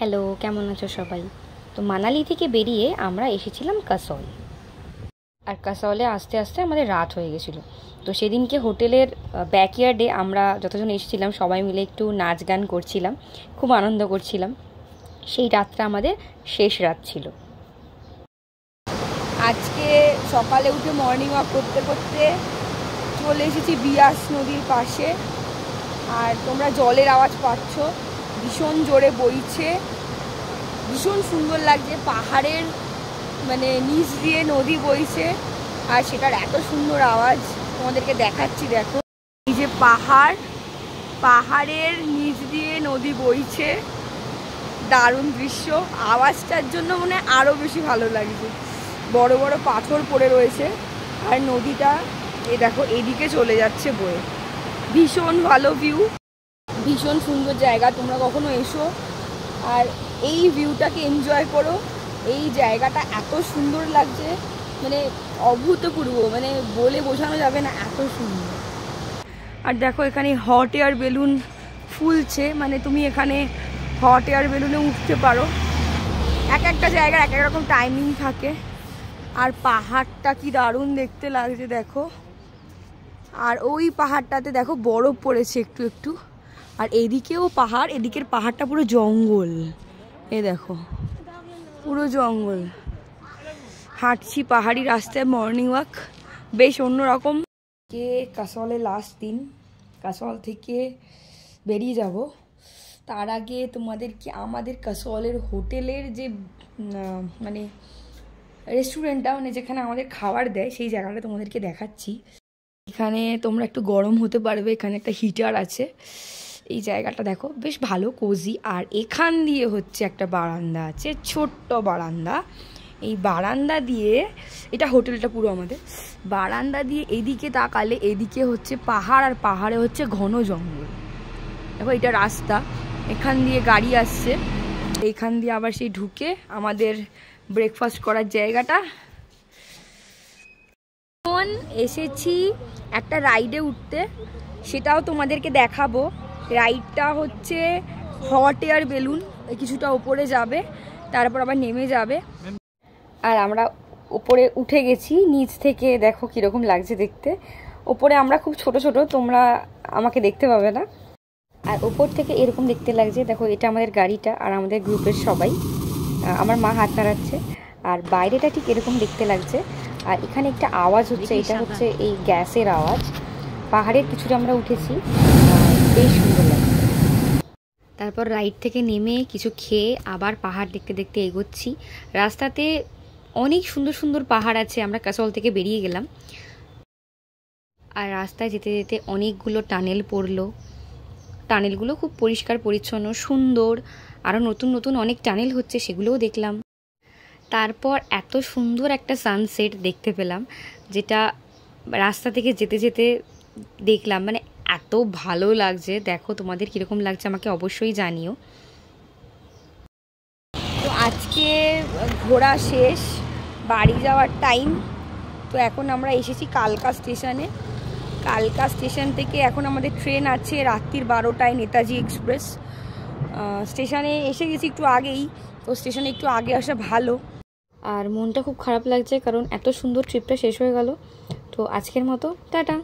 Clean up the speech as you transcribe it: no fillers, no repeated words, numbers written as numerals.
Hello, কেমন আছো সবাই? তো মানালি থেকে বেরিয়ে আমরা এসেছিলাম কাসল। আর কাসলে আস্তে আস্তে আমাদের রাত হয়ে গেছিলো। তো সেদিনকে হোটেলের ব্যাকইয়ার্ডে আমরা যতজন এসেছিলাম সবাই মিলে একটু নাচ গান করছিলাম, খুব আনন্দ করছিলাম। সেই রাতটা আমাদের শেষ রাত ছিল। আজকে সকালে উঠে মর্নিং ওয়াক করতে করতে চলে এসেছি বিয়াস নদীর পাশে। আর তোমরা জলের আওয়াজ পাচ্ছ, ভীষণ জোরে বইছে, ভীষণ সুন্দর লাগছে। পাহাড়ের নিচ দিয়ে নদী বইছে আর সেটার এত সুন্দর আওয়াজ তোমাদেরকে দেখাচ্ছি। দেখো, এই যে পাহাড়ের নিচ দিয়ে নদী বইছে, দারুণ দৃশ্য। আওয়াজটার জন্য আরও বেশি ভালো লাগছে। বড় বড় পাথর পড়ে রয়েছে আর নদীটা দেখো এদিকে চলে যাচ্ছে বয়ে। ভীষণ ভালো ভিউ, ভীষণ সুন্দর জায়গা। তোমরা কখনো এসো আর এই ভিউটাকে এনজয় করো। এই জায়গাটা এত সুন্দর লাগছে, অভূতপূর্ব, বলে বোঝানো যাবে না, এত সুন্দর। আর দেখো এখানে হট এয়ার বেলুন ফুলছে, তুমি এখানে হট এয়ার বেলুনে উঠতে পারো। এক একটা জায়গার এক এক রকম টাইমিং থাকে। আর পাহাড়টা কি দারুণ দেখতে লাগছে দেখো। আর ওই পাহাড়টাতে দেখো বরফ পড়েছে একটু একটু। আর এদিকেও পাহাড়, এদিকের পাহাড়টা পুরো জঙ্গল। এ দেখো পুরো জঙ্গল। হাঁটছি পাহাড়ি রাস্তায় মর্নিং ওয়াক, বেশ অন্যরকম। কাসলে লাস্ট দিন, কাসল থেকে বেরিয়ে যাব। তার আগে তোমাদেরকে আমাদের কাসলের হোটেলের যে রেস্টুরেন্টটা, যেখানে আমাদের খাবার দেয়, সেই জায়গাটা তোমাদেরকে দেখাচ্ছি। এখানে তোমরা একটু গরম হতে পারবে, এখানে একটা হিটার আছে। এই জায়গাটা দেখো বেশ ভালো কোজি। আর এখান দিয়ে হচ্ছে একটা বারান্দা আছে, ছোট্ট বারান্দা। এই বারান্দা দিয়ে, এটা হোটেলটা পুরো আমাদের, বারান্দা দিয়ে এদিকে তাকালে এদিকে হচ্ছে পাহাড় আর পাহাড়ে হচ্ছে ঘন জঙ্গল। দেখো এটা রাস্তা, এখান দিয়ে গাড়ি আসছে, এইখান দিয়ে আবার সেই ঢুকে আমাদের ব্রেকফাস্ট করার জায়গাটা। এখন এসেছি একটা রাইডে উঠতে, সেটাও তোমাদেরকে দেখাবো। রাইডটা হচ্ছে হট এয়ার বেলুন, কিছুটা ওপরে যাবে, তারপর আবার নেমে যাবে। আর আমরা ওপরে উঠে গেছি, নিচ থেকে দেখো কীরকম লাগছে দেখতে। ওপরে আমরা খুব ছোট ছোট, তোমরা আমাকে দেখতে পাবে না। আর ওপর থেকে এরকম দেখতে লাগছে। দেখো এটা আমাদের গাড়িটা আর আমাদের গ্রুপের সবাই। আমার মা হাত নাড়াচ্ছে। আর বাইরেটা ঠিক এরকম দেখতে লাগছে। আর এখানে একটা আওয়াজ হচ্ছে, এটা হচ্ছে এই গ্যাসের আওয়াজ। পাহাড়ের কিছুটা আমরা উঠেছি, বেশ সুন্দর লাগছে। তারপর রাইড থেকে নেমে কিছু খেয়ে আবার পাহাড় দেখতে দেখতে এগোচ্ছি। রাস্তাতে অনেক সুন্দর সুন্দর পাহাড় আছে। আমরা কাসল থেকে বেরিয়ে গেলাম আর রাস্তায় যেতে যেতে অনেকগুলো টানেল পড়লো। টানেলগুলো খুব পরিষ্কার পরিচ্ছন্ন, সুন্দর। আরও নতুন নতুন অনেক টানেল হচ্ছে, সেগুলোও দেখলাম। তারপর এত সুন্দর একটা সানসেট দেখতে পেলাম, যেটা রাস্তা থেকে যেতে যেতে দেখলাম। এত ভালো লাগছে। দেখো তোমাদের কীরকম লাগছে আমাকে অবশ্যই জানিও। তো আজকে ঘোরা শেষ, বাড়ি যাওয়ার টাইম। তো এখন আমরা এসেছি কালকা স্টেশনে। কালকা স্টেশন থেকে এখন আমাদের ট্রেন আছে রাত্রির 12টায়, নেতাজি এক্সপ্রেস। স্টেশনে এসে গেছি একটু আগেই, তো স্টেশনে একটু আগে আসা ভালো। আর মনটা খুব খারাপ লাগছে, কারণ এত সুন্দর ট্রিপটা শেষ হয়ে গেল। তো আজকের মতো টাটা।